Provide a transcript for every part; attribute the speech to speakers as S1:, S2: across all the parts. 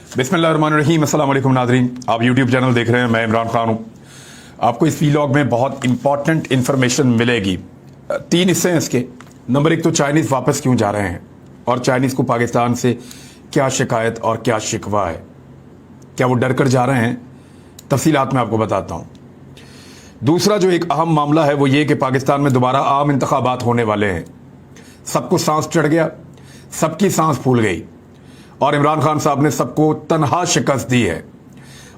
S1: बिस्मिल्लाहिर्रहमानिर्रहीम। अस्सलाम वालेकुम नाज़रीन, आप यूट्यूब चैनल देख रहे हैं। मैं इमरान खान हूँ। आपको इस वीलॉग में बहुत इंपॉर्टेंट इन्फॉर्मेशन मिलेगी। 3 हिस्से हैं इसके। नंबर 1 तो चाइनीज़ वापस क्यों जा रहे हैं और चाइनीज़ को पाकिस्तान से क्या शिकायत और क्या शिकवा है, क्या वो डर कर जा रहे हैं, तफसीलात मैं आपको बताता हूँ। दूसरा जो एक अहम मामला है वो ये कि पाकिस्तान में दोबारा आम इंतखाबात होने वाले हैं। सबको सांस चढ़ गया, सबकी सांस फूल गई और इमरान खान साहब ने सबको तनहा शिकस्त दी है।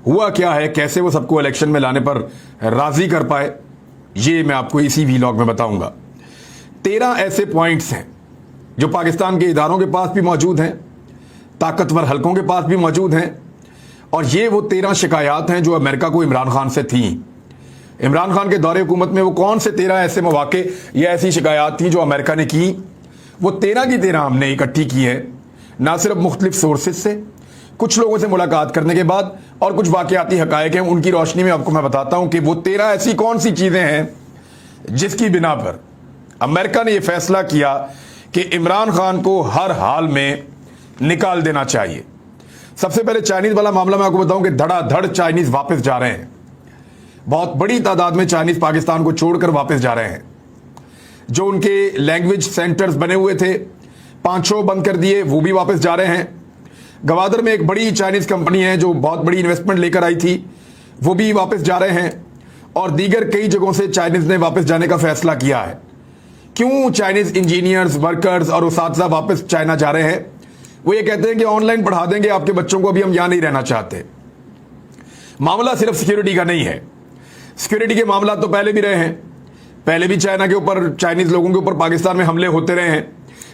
S1: हुआ क्या है, कैसे वो सबको इलेक्शन में लाने पर राजी कर पाए, ये मैं आपको इसी वीलॉग में बताऊंगा। 13 ऐसे पॉइंट्स हैं जो पाकिस्तान के इदारों के पास भी मौजूद हैं, ताकतवर हलकों के पास भी मौजूद हैं, और ये वो 13 शिकायत हैं जो अमेरिका को इमरान खान से थी। इमरान खान के दौरे हुकूमत में वो कौन से 13 ऐसे मौके या ऐसी शिकायत थी जो अमेरिका ने की, वो 13 की 13 हमने इकट्ठी की है, ना सिर्फ मुख्तलिफ सोर्सेज से, कुछ लोगों से मुलाकात करने के बाद और कुछ वाकयाती हकायक हैं, उनकी रोशनी में आपको मैं बताता हूं कि वो 13 ऐसी कौन सी चीजें हैं जिसकी बिना पर अमेरिका ने यह फैसला किया कि इमरान खान को हर हाल में निकाल देना चाहिए। सबसे पहले चाइनीज वाला मामला मैं आपको बताऊं कि धड़ाधड़ चाइनीज वापस जा रहे हैं। बहुत बड़ी तादाद में चाइनीज पाकिस्तान को छोड़कर वापस जा रहे हैं। जो उनके लैंग्वेज सेंटर्स बने हुए थे 5-6 बंद कर दिए, वो भी वापस जा रहे हैं। गवादर में एक बड़ी चाइनीज कंपनी है जो बहुत बड़ी इन्वेस्टमेंट लेकर आई थी, वो भी वापस जा रहे हैं। और दीगर कई जगहों से चाइनीज ने वापस जाने का फैसला किया है। क्यों चाइनीज इंजीनियर्स, वर्कर्स और उस्ताद वापस चाइना जा रहे हैं? वो ये कहते हैं कि ऑनलाइन पढ़ा देंगे आपके बच्चों को, अभी हम यहां नहीं रहना चाहते। मामला सिर्फ सिक्योरिटी का नहीं है। सिक्योरिटी के मामला तो पहले भी रहे हैं। पहले भी चाइना के ऊपर, चाइनीज लोगों के ऊपर पाकिस्तान में हमले होते रहे हैं,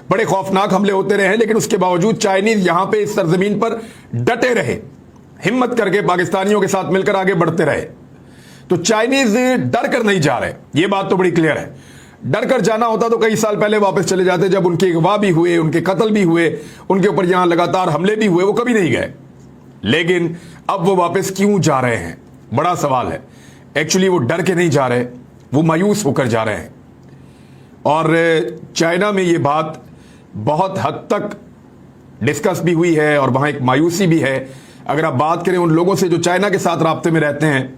S1: बड़े खौफनाक हमले होते रहे हैं, लेकिन उसके बावजूद चाइनीज यहां पे इस सरजमीन पर डटे रहे, हिम्मत करके पाकिस्तानियों के साथ मिलकर आगे बढ़ते रहे। तो चाइनीज डर कर नहीं जा रहे, ये बात तो बड़ी क्लियर है। डर कर जाना होता तो कई साल पहले वापस चले जाते, जब उनके अगवा भी हुए, उनके कत्ल भी हुए, उनके ऊपर यहां लगातार हमले भी हुए, वो कभी नहीं गए। लेकिन अब वो वापस क्यों जा रहे हैं, बड़ा सवाल है। एक्चुअली वो डर के नहीं जा रहे, वो मायूस होकर जा रहे हैं। और चाइना में ये बात बहुत हद तक डिस्कस भी हुई है और वहां एक मायूसी भी है। अगर आप बात करें उन लोगों से जो चाइना के साथ राब्ते में रहते हैं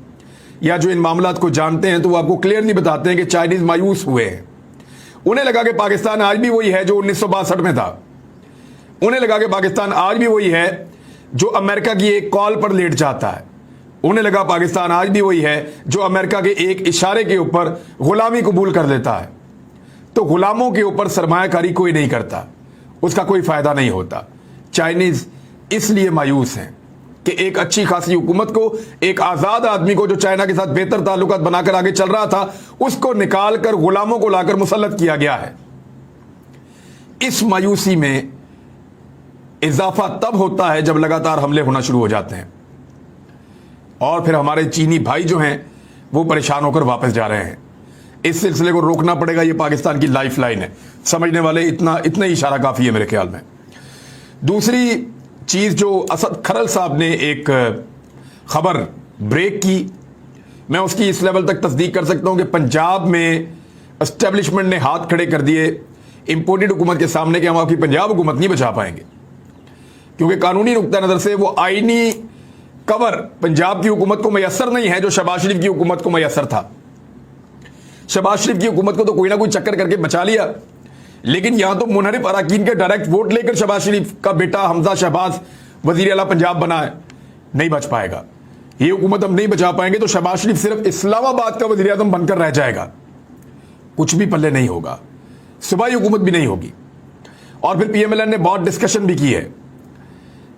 S1: या जो इन मामलात को जानते हैं, तो वो आपको क्लियरली बताते हैं कि चाइनीज मायूस हुए हैं। उन्हें लगा कि पाकिस्तान आज भी वही है जो 1962 में था। उन्हें लगा कि पाकिस्तान आज भी वही है जो अमेरिका की एक कॉल पर लेट जाता है। उन्हें लगा पाकिस्तान आज भी वही है जो अमेरिका के एक इशारे के ऊपर गुलामी कबूल कर लेता है। तो गुलामों के ऊपर सरमायाकारी कोई नहीं करता, उसका कोई फायदा नहीं होता। चाइनीज इसलिए मायूस हैं कि एक अच्छी खासी हुकूमत को, एक आजाद आदमी को जो चाइना के साथ बेहतर ताल्लुकात बनाकर आगे चल रहा था, उसको निकालकर गुलामों को लाकर मुसल्लत किया गया है। इस मायूसी में इजाफा तब होता है जब लगातार हमले होना शुरू हो जाते हैं, और फिर हमारे चीनी भाई जो हैं वो परेशान होकर वापस जा रहे हैं। इस सिलसिले को रोकना पड़ेगा, ये पाकिस्तान की लाइफ लाइन है। समझने वाले इतना ही इशारा काफी है मेरे ख्याल में। दूसरी चीज जो असद खरल साहब ने एक खबर ब्रेक की, मैं उसकी इस लेवल तक तस्दीक कर सकता हूं कि पंजाब में एस्टेब्लिशमेंट ने हाथ खड़े कर दिए इंपोर्टेड हुकूमत के सामने कि हम आपकी पंजाब हुकूमत नहीं बचा पाएंगे, क्योंकि कानूनी नुक्ता नजर से वो आईनी कवर पंजाब की हुकूमत को मैसर नहीं है जो शहबाज शरीफ की हुकूमत को मैसर था। शहबाज शरीफ की हुकूमत को तो कोई ना कोई चक्कर करके बचा लिया, लेकिन यहां तो मुनहरिफ अराकीन के डायरेक्ट वोट लेकर शहबाज शरीफ का बेटा हमजा शहबाज वजीर आला पंजाब बना है। नहीं बच पाएगा, ये हुकूमत हम नहीं बचा पाएंगे तो शहबाज शरीफ सिर्फ इस्लामाबाद का वजीर आजम बनकर रह जाएगा, कुछ भी पल्ले नहीं होगा, सूबाई हुकूमत भी नहीं होगी। और फिर पीएमएलएन ने बहुत डिस्कशन भी की है।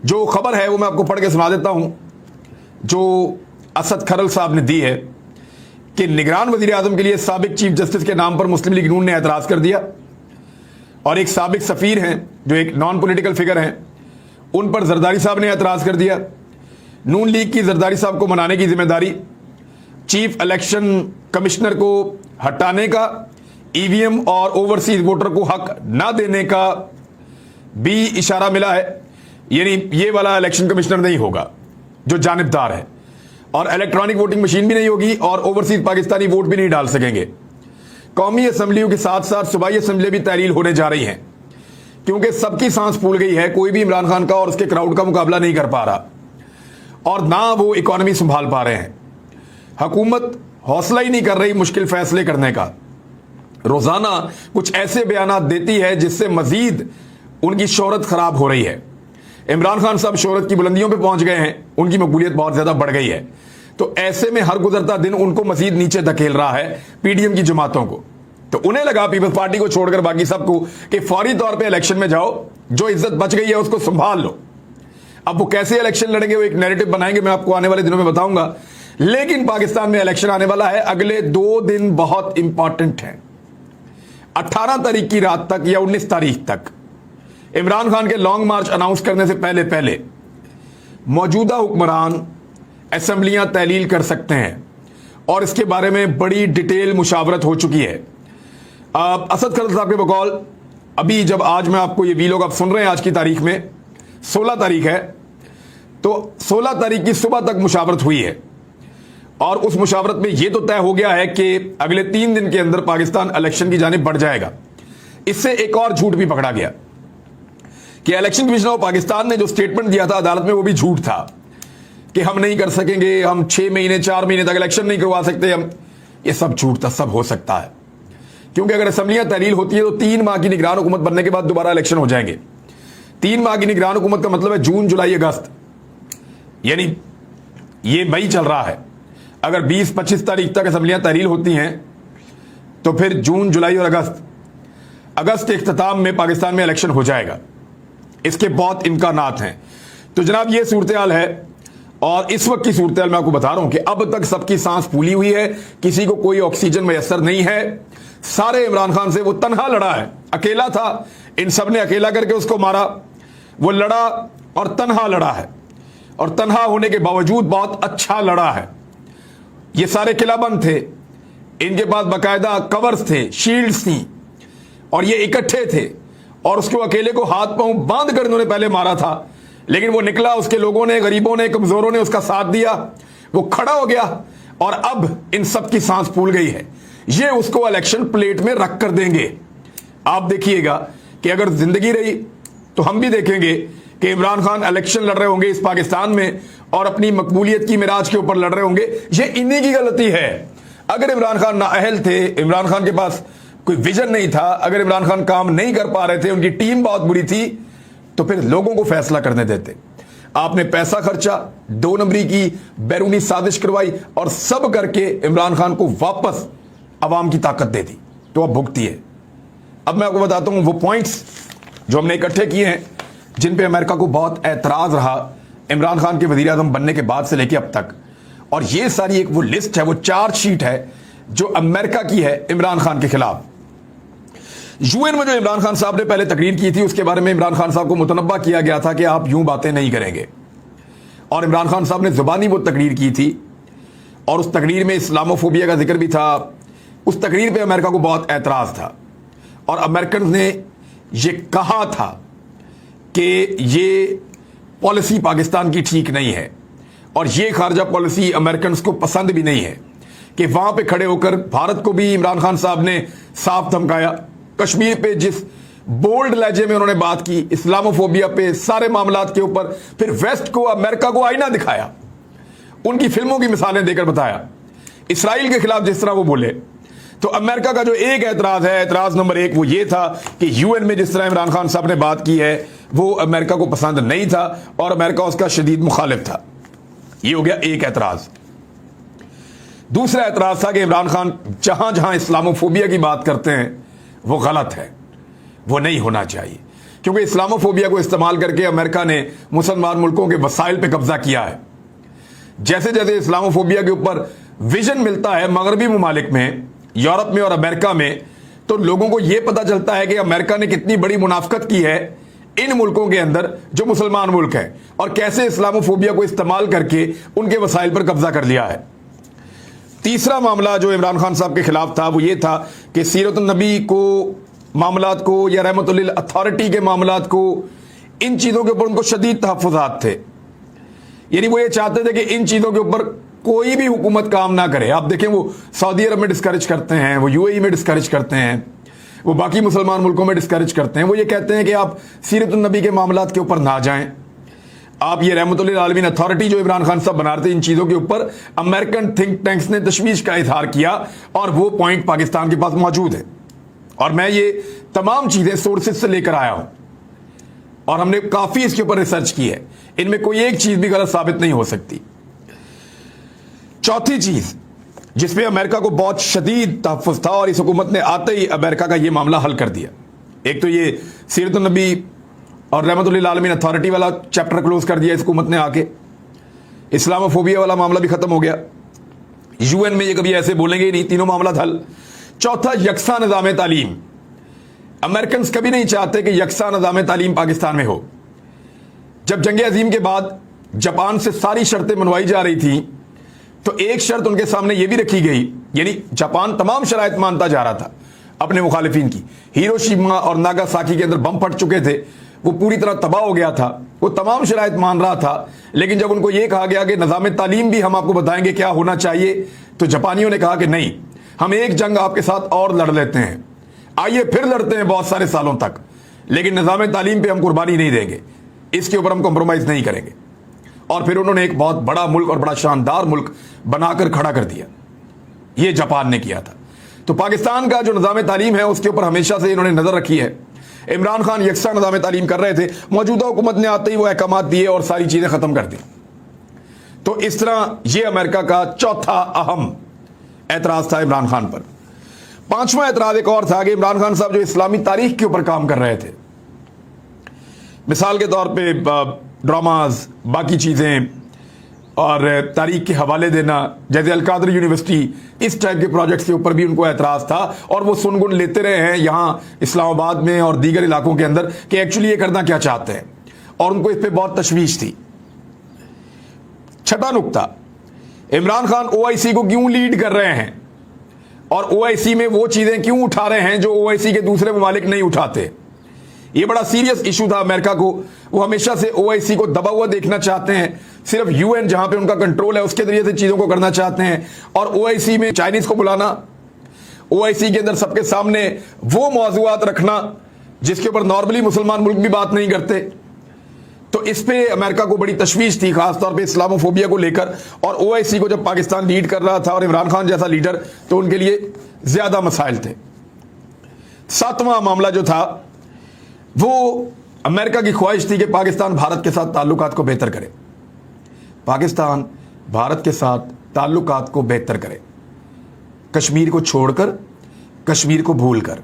S1: जो खबर है वो मैं आपको पढ़ के सुना देता हूं, जो असद खरल साहब ने दी है कि निगरान वजीर आजम के लिए साबिक चीफ जस्टिस के नाम पर मुस्लिम लीग नून ने एतराज कर दिया, और एक साबिक सफीर हैं जो एक नॉन पॉलिटिकल फिगर हैं, उन पर जरदारी साहब ने एतराज कर दिया। नून लीग की जरदारी साहब को मनाने की जिम्मेदारी, चीफ इलेक्शन कमिश्नर को हटाने का, ईवीएम और ओवरसीज वोटर को हक ना देने का भी इशारा मिला है। यानी ये वाला इलेक्शन कमिश्नर नहीं होगा जो जानिबदार है, और इलेक्ट्रॉनिक वोटिंग मशीन भी नहीं होगी, और ओवरसीज पाकिस्तानी वोट भी नहीं डाल सकेंगे। कौमी असम्बलियों के साथ साथ सूबाई असम्बली भी तहलील होने जा रही हैं, क्योंकि सबकी सांस फूल गई है। कोई भी इमरान खान का और उसके क्राउड का मुकाबला नहीं कर पा रहा। और ना वो इकोनॉमी संभाल पा रहे हैं। हुकूमत हौसला ही नहीं कर रही मुश्किल फैसले करने का। रोजाना कुछ ऐसे बयानात देती है जिससे मजीद उनकी शोहरत खराब हो रही है। इमरान खान साहब शोहरत की बुलंदियों पे पहुंच गए हैं, उनकी मकबूलियत बहुत ज्यादा बढ़ गई है। तो ऐसे में हर गुजरता दिन उनको मजीद नीचे धकेल रहा है पीडीएम की जमातों को। तो उन्हें लगा पीपल्स पार्टी को छोड़कर बाकी सबको कि फौरी तौर पे इलेक्शन में जाओ, जो इज्जत बच गई है उसको संभाल लो। अब वो कैसे इलेक्शन लड़ेंगे, वो एक नैरेटिव बनाएंगे, मैं आपको आने वाले दिनों में बताऊंगा। लेकिन पाकिस्तान में इलेक्शन आने वाला है, अगले 2 दिन बहुत इंपॉर्टेंट है। 18 तारीख की रात तक या 19 तारीख तक इमरान खान के लॉन्ग मार्च अनाउंस करने से पहले पहले मौजूदा हुक्मरान असेंबलियां तहलील कर सकते हैं और इसके बारे में बड़ी डिटेल मुशावरत हो चुकी है। असद खदर साहब के बकौल अभी जब आज मैं आपको ये वीलॉग आप सुन रहे हैं, आज की तारीख में 16 तारीख है, तो 16 तारीख की सुबह तक मुशावरत हुई है और उस मुशावरत में यह तो तय हो गया है कि अगले 3 दिन के अंदर पाकिस्तान इलेक्शन की जानिब बढ़ जाएगा। इससे एक और झूठ भी पकड़ा गया कि इलेक्शन कमीशन ऑफ पाकिस्तान ने जो स्टेटमेंट दिया था अदालत में वो भी झूठ था कि हम नहीं कर सकेंगे, हम 6 महीने 4 महीने तक इलेक्शन नहीं करवा सकते हम। ये सब झूठ था, सब हो सकता है, क्योंकि अगर असेंबलियां तहलील होती है तो 3 माह की निगरान हुकूमत बनने के बाद दोबारा इलेक्शन हो जाएंगे। 3 माह की निगरान हुकूमत का मतलब है जून जुलाई अगस्त, यानी ये मई चल रहा है। अगर 20-25 तारीख तक असेंबलियां तहलील होती हैं तो फिर जून जुलाई और अगस्त के इख्तिताम में पाकिस्तान में इलेक्शन हो जाएगा। इसके बहुत इम्कानात हैं। तो जनाब ये सूरत हाल है और इस वक्त की सूरत हाल मैं आपको बता रहा हूं कि अब तक सबकी सांस फूली हुई है, किसी को कोई ऑक्सीजन मैसर नहीं है। सारे इमरान खान से वो तनहा लड़ा है, अकेला था, इन सब ने अकेला करके उसको मारा। वो लड़ा और तनहा लड़ा है और तनहा होने के बावजूद बहुत अच्छा लड़ा है। ये सारे किलाबंद थे, इनके पास बाकायदा कवर्स थे, शील्ड्स थी और ये इकट्ठे थे और उसको अकेले को हाथ पांव बांध कर इन्होंने पहले मारा था। लेकिन वो निकला, उसके लोगों ने, गरीबों ने, कमजोरों ने उसका साथ दिया, वो खड़ा हो गया और अब इन सब की सांस फूल गई है। ये उसको इलेक्शन प्लेट में रख कर देंगे। आप देखिएगा कि अगर जिंदगी रही तो हम भी देखेंगे कि इमरान खान इलेक्शन लड़ रहे होंगे इस पाकिस्तान में और अपनी मकबूलियत की मिराज के ऊपर लड़ रहे होंगे। ये इन्हीं की गलती है। अगर इमरान खान नाअहल थे, इमरान खान के पास कोई विजन नहीं था, अगर इमरान खान काम नहीं कर पा रहे थे, उनकी टीम बहुत बुरी थी, तो फिर लोगों को फैसला करने देते। आपने पैसा खर्चा, 2 नंबरी की बैरूनी साजिश करवाई और सब करके इमरान खान को वापस अवाम की ताकत दे दी, तो अब भुगती है। अब मैं आपको बताता हूं वो पॉइंट्स जो हमने इकट्ठे किए हैं जिन पे अमेरिका को बहुत एतराज रहा इमरान खान के वजीर आजम बनने के बाद से लेके अब तक। और ये सारी एक वो लिस्ट है, वो चार्जशीट है जो अमेरिका की है इमरान खान के खिलाफ। यूएन में जो इमरान खान साहब ने पहले तकरीर की थी उसके बारे में इमरान खान साहब को मुतनब्बा किया गया था कि आप यूं बातें नहीं करेंगे, और इमरान खान साहब ने जुबानी वो तकरीर की थी और उस तकरीर में इस्लामोफोबिया का जिक्र भी था। उस तकरीर पे अमेरिका को बहुत एतराज था और अमेरिकन ने ये कहा था कि ये पॉलिसी पाकिस्तान की ठीक नहीं है और ये खारजा पॉलिसी अमेरिकन को पसंद भी नहीं है कि वहां पे खड़े होकर भारत को भी इमरान खान साहब ने साफ धमकाया। कश्मीर पे जिस बोल्ड लहजे में उन्होंने बात की, इस्लामोफोबिया पे, सारे मामलात के ऊपर, फिर वेस्ट को, अमेरिका को आईना दिखाया, उनकी फिल्मों की मिसालें देकर बताया। इसराइल के खिलाफ जिस तरह वो बोले, तो अमेरिका का जो एक एतराज है, एतराज नंबर 1 वो ये था कि यूएन में जिस तरह इमरान खान साहब ने बात की है वो अमेरिका को पसंद नहीं था और अमेरिका उसका शदीद मुखालिफ था। ये हो गया एक एतराज। दूसरा एतराज था कि इमरान खान जहां जहां इस्लामोफोबिया की बात करते हैं वो गलत है, वो नहीं होना चाहिए, क्योंकि इस्लामोफोबिया को इस्तेमाल करके अमेरिका ने मुसलमान मुल्कों के वसाइल पे कब्जा किया है। जैसे जैसे इस्लामोफोबिया के ऊपर विजन मिलता है मगरबी ममालिक में, यूरोप में और अमेरिका में, तो लोगों को यह पता चलता है कि अमेरिका ने कितनी बड़ी मुनाफकत की है इन मुल्कों के अंदर जो मुसलमान मुल्क हैं और कैसे इस्लामोफोबिया को इस्तेमाल करके उनके वसाइल पर कब्जा कर लिया है। तीसरा मामला जो इमरान खान साहब के खिलाफ था वो ये था कि सीरत नबी को मामलात को या रहमतुल लिल अथॉरिटी के मामलात को, इन चीज़ों के ऊपर उनको शदीद तहफ़्फ़ुज़ात थे। यानी वो ये चाहते थे कि इन चीज़ों के ऊपर कोई भी हुकूमत काम ना करे। आप देखें वो सऊदी अरब में डिस्करेज करते हैं, वो यूएई में डिस्करेज करते हैं, वो बाकी मुसलमान मुल्कों में डिस्करेज करते हैं। वो ये कहते हैं कि आप सीरत नबी के मामलात के ऊपर ना जाएं, आप ये रहमतुल्लिल आलमीन अथॉरिटी जो इमरान खान साहब बना रहे थे, इन चीजों के ऊपर अमेरिकन थिंक टैंक्स ने तशवीश का इजहार किया और वो पॉइंट पाकिस्तान के पास मौजूद है। और मैं ये तमाम चीजें सोर्सेज से लेकर आया हूं और हमने काफी इसके ऊपर रिसर्च की है, इनमें कोई एक चीज भी गलत साबित नहीं हो सकती। चौथी चीज जिसमें अमेरिका को बहुत शदीद तहफ़्फ़ुज़ था और इस हुकूमत ने आते ही अमेरिका का यह मामला हल कर दिया। एक तो ये सीरत नबी और रहमतुल्लिल आलमीन अथॉरिटी वाला चैप्टर क्लोज कर दिया इस हुकूमत ने आके, इस्लामोफोबिया वाला मामला भी खत्म हो गया, यूएन में ये कभी ऐसे बोलेंगे ही नहीं, तीनों मामला हल। चौथा, यकसा निज़ाम तालीम। अमेरिकन कभी नहीं चाहते कि यकसा निज़ाम तालीम पाकिस्तान में हो। जब जंग अजीम के बाद जापान से सारी शर्तें मनवाई जा रही थी तो एक शर्त उनके सामने यह भी रखी गई, यानी जापान तमाम शराइत मानता जा रहा था अपने मुखालिफिन की। हिरोशिमा और नागासाकी के अंदर बम फट चुके थे, वो पूरी तरह तबाह हो गया था, वो तमाम शराइत मान रहा था। लेकिन जब उनको यह कहा गया कि निज़ाम तालीम भी हम आपको बताएंगे क्या होना चाहिए, तो जापानियों ने कहा कि नहीं, हम एक जंग आपके साथ और लड़ लेते हैं, आइए फिर लड़ते हैं बहुत सारे सालों तक, लेकिन निज़ाम तालीम पे हम कुर्बानी नहीं देंगे, इसके ऊपर हम कॉम्प्रोमाइज नहीं करेंगे। और फिर उन्होंने एक बहुत बड़ा मुल्क और बड़ा शानदार मुल्क बनाकर खड़ा कर दिया, ये जापान ने किया था। तो पाकिस्तान का जो निज़ाम तालीम है उसके ऊपर हमेशा से इन्होंने नजर रखी है। इमरान खान यकसा निज़ाम तालीम कर रहे थे, मौजूदा हुकूमत ने आते ही वो अहकामात दिए और सारी चीजें खत्म कर दी। तो इस तरह यह अमेरिका का चौथा अहम एतराज था इमरान खान पर। पांचवा एतराज एक और था कि इमरान खान साहब जो इस्लामी तारीख के ऊपर काम कर रहे थे, मिसाल के तौर पे ड्रामाज, बाकी चीजें और तारीख के हवाले देना, जैसे अलकादर यूनिवर्सिटी, इस टाइप के प्रोजेक्ट्स के ऊपर भी उनको एतराज था और वो सुनगुन लेते रहे हैं यहां इस्लामाबाद में और दीगर इलाकों के अंदर कि एक्चुअली ये करना क्या चाहते हैं, और उनको इस पर बहुत तशवीश थी। छठा नुक्ता, इमरान खान ओआईसी को क्यों लीड कर रहे हैं और ओआईसी में वो चीजें क्यों उठा रहे हैं जो ओआईसी के दूसरे ममालिक नहीं उठाते। ये बड़ा सीरियस इशू था अमेरिका को, वो हमेशा से ओआईसी को दबा हुआ देखना चाहते हैं, सिर्फ यूएन जहां पे उनका कंट्रोल है उसके जरिए से चीजों को करना चाहते हैं। और ओआईसी में चाइनीज को बुलाना, ओआईसी के अंदर सबके सामने वो मौजूआत रखना जिसके ऊपर नॉर्मली मुसलमान मुल्क भी बात नहीं करते। तो इस पे अमेरिका को बड़ी तशवीश थी, खासतौर पे इस्लामोफोबिया को लेकर। और ओआईसी को जब पाकिस्तान लीड कर रहा था और इमरान खान जैसा लीडर, तो उनके लिए ज्यादा मसाइल थे। सातवां मामला जो था वो अमेरिका की ख्वाहिश थी कि पाकिस्तान भारत के साथ ताल्लुकात को बेहतर करे, पाकिस्तान भारत के साथ ताल्लुकात को बेहतर करे, कश्मीर को छोड़कर, कश्मीर को भूलकर।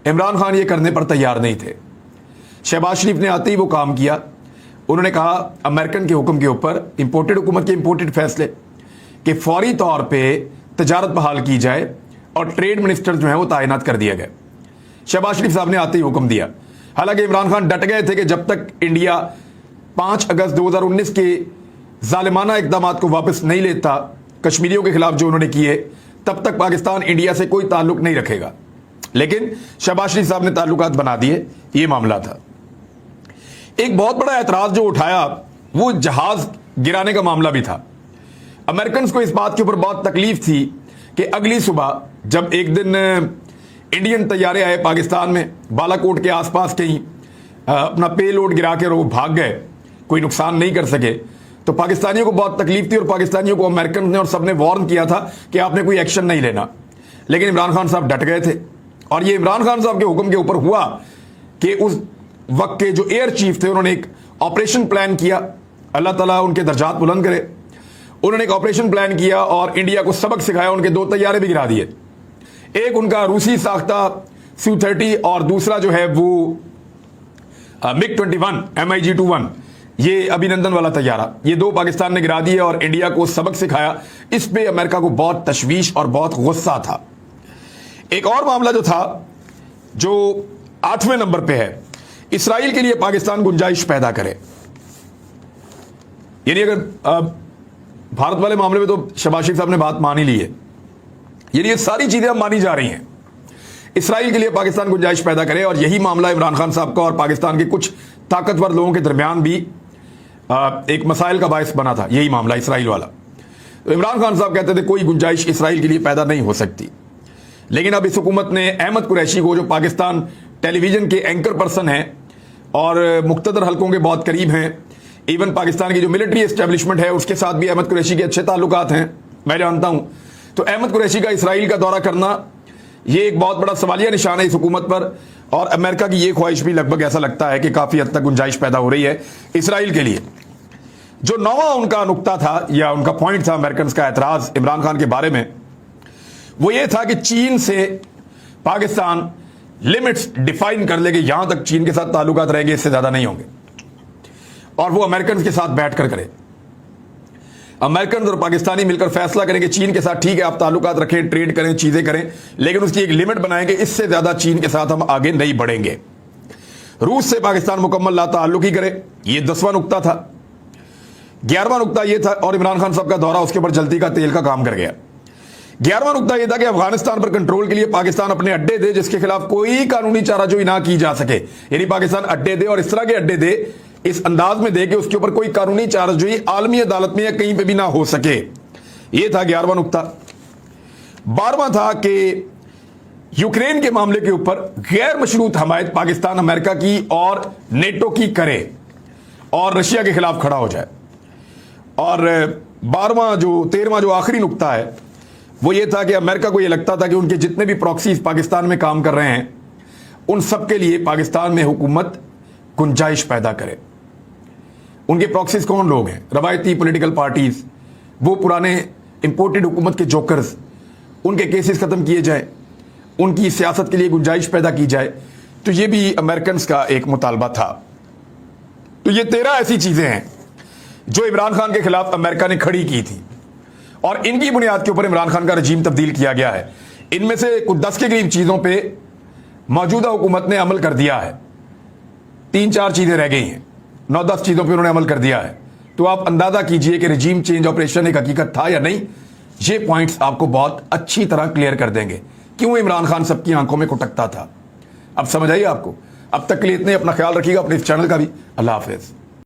S1: इमरान खान ये करने पर तैयार नहीं थे। शहबाज शरीफ ने आते ही वो काम किया, उन्होंने कहा अमेरिकन के हुक्म के ऊपर, इंपोर्टेड हुकूमत के इंपोर्टेड फैसले कि फौरी तौर पे तजारत बहाल की जाए और ट्रेड मिनिस्टर जो है वो तैनात कर दिया गया। शहबाज शरीफ साहब ने आते ही हुक्म दिया। हालांकि इमरान खान डट गए थे कि जब तक इंडिया 5 अगस्त 2019 के जालिमाना इकदामात को वापस नहीं लेता कश्मीरियों के खिलाफ जो उन्होंने किए, तब तक पाकिस्तान इंडिया से कोई ताल्लुक नहीं रखेगा। लेकिन शहबाज शरीफ साहब ने ताल्लुकात बना दिए, ये मामला था। एक बहुत बड़ा एतराज जो उठाया वो जहाज गिराने का मामला भी था। अमेरिकन को इस बात के ऊपर बहुत तकलीफ थी कि अगली सुबह जब एक दिन इंडियन तैयारे आए पाकिस्तान में, बालाकोट के आसपास कहीं अपना पे लोड गिरा के वो भाग गए, कोई नुकसान नहीं कर सके, तो पाकिस्तानियों को बहुत तकलीफ थी और पाकिस्तानियों को अमेरिकन ने और सबने वार्न किया था कि आपने कोई एक्शन नहीं लेना। लेकिन इमरान खान साहब डट गए थे और ये इमरान खान साहब के हुक्म के ऊपर हुआ कि उस वक्त के जो एयर चीफ थे उन्होंने एक ऑपरेशन प्लान किया, अल्लाह ताला उनके दर्जात बुलंद करे। उन्होंने एक ऑपरेशन प्लान किया और इंडिया को सबक सिखाया, उनके 2 तैयारे भी गिरा दिए। एक उनका रूसी साख्ता Su-30 और दूसरा जो है वो MiG-21 MiG-21, ये अभिनंदन वाला तैयारा, ये 2 पाकिस्तान ने गिरा दिए और इंडिया को सबक सिखाया। इस पे अमेरिका को बहुत तशवीश और बहुत गुस्सा था। एक और मामला जो था जो 8वें नंबर पे है, इसराइल के लिए पाकिस्तान गुंजाइश पैदा करे। यानी अगर भारत वाले मामले में तो शहबाज शरीफ साहब ने बात मान ही ली है, यानी ये सारी चीजें अब मानी जा रही हैं। इसराइल के लिए पाकिस्तान गुंजाइश पैदा करे, और यही मामला इमरान खान साहब का और पाकिस्तान के कुछ ताकतवर लोगों के दरमियान भी एक मसाइल का बायस बना था, यही मामला इसराइल वाला। तो इमरान खान साहब कहते थे कोई गुंजाइश इसराइल के लिए पैदा नहीं हो सकती। लेकिन अब इस हुकूमत ने अहमद कुरैशी को, जो पाकिस्तान टेलीविजन के एंकर पर्सन हैं और मुख्तदर हलकों के बहुत करीब हैं, इवन पाकिस्तान की जो मिलिट्री एस्टेब्लिशमेंट है उसके साथ भी अहमद कुरैशी के अच्छे ताल्लुकात हैं, मैं जानता हूं। तो अहमद कुरैशी का इसराइल का दौरा करना ये एक बहुत बड़ा सवालिया निशान है इस हुकूमत पर, और अमेरिका की ये ख्वाहिश भी लगभग ऐसा लगता है कि काफी हद तक गुंजाइश पैदा हो रही है इसराइल के लिए। जो नौवां उनका नुक्ता था या उनका पॉइंट था अमेरिकन का एतराज इमरान खान के बारे में, वो ये था कि चीन से पाकिस्तान लिमिट्स डिफाइन कर ले कि यहां तक चीन के साथ ताल्लुकात रहेंगे, इससे ज्यादा नहीं होंगे, और वो अमेरिकन के साथ बैठकर करे। अमेरिकन और पाकिस्तानी मिलकर फैसला करें कि चीन के साथ ठीक है आप ताल्लुकात रखें, ट्रेड करें, चीजें करें, लेकिन उसकी एक लिमिट बनाएंगे, इससे ज्यादा चीन के साथ हम आगे नहीं बढ़ेंगे। रूस से पाकिस्तान मुकम्मल ला ताल्लुक ही करे, ये 10वां नुक्ता था। 11वां नुक्ता ये था, और इमरान खान साहब का दौरा उसके ऊपर जल्दी का तेल का काम कर गया। 11वां नुक्ता यह था कि अफगानिस्तान पर कंट्रोल के लिए पाकिस्तान अपने अड्डे दे जिसके खिलाफ कोई कानूनी चाराजोई ना की जा सके, यानी पाकिस्तान अड्डे दे और इस तरह के अड्डे दे, इस अंदाज में दे कि उसके ऊपर कोई कानूनी चाराजोई आलमी अदालत में या कहीं पे भी ना हो सके। यह था 11वां नुक्ता। 12वां था कि यूक्रेन के मामले के ऊपर गैर मशरूत हमायत पाकिस्तान अमेरिका की और नेटो की करे और रशिया के खिलाफ खड़ा हो जाए। और 13वां जो आखिरी नुक्ता है वो ये था कि अमेरिका को ये लगता था कि उनके जितने भी प्रॉक्सीज पाकिस्तान में काम कर रहे हैं उन सब के लिए पाकिस्तान में हुकूमत गुंजाइश पैदा करे। उनके प्रॉक्सीज कौन लोग हैं? रवायती पॉलिटिकल पार्टीज, वो पुराने इंपोर्टेड हुकूमत के जोकर्स, उनके केसेस खत्म किए जाए, उनकी सियासत के लिए गुंजाइश पैदा की जाए। तो ये भी अमेरिकन का एक मुतालबा था। तो ये 13 ऐसी चीजें हैं जो इमरान खान के खिलाफ अमेरिका ने खड़ी की थी, और इनकी बुनियाद के ऊपर इमरान खान का रजीम तब्दील किया गया है। इनमें से कुछ 10 के करीब चीजों पे मौजूदा हुकूमत ने अमल कर दिया है, 3-4 चीजें रह गई हैं, 9-10 चीजों पे उन्होंने अमल कर दिया है। तो आप अंदाजा कीजिए कि रजीम चेंज ऑपरेशन एक हकीकत था या नहीं। ये पॉइंट्स आपको बहुत अच्छी तरह क्लियर कर देंगे क्यों इमरान खान सबकी आंखों में कुटकता था। अब समझ आइए आपको। अब तक के लिए इतने, अपना ख्याल रखिएगा, अपने इस चैनल का भी। अल्लाह हाफिज।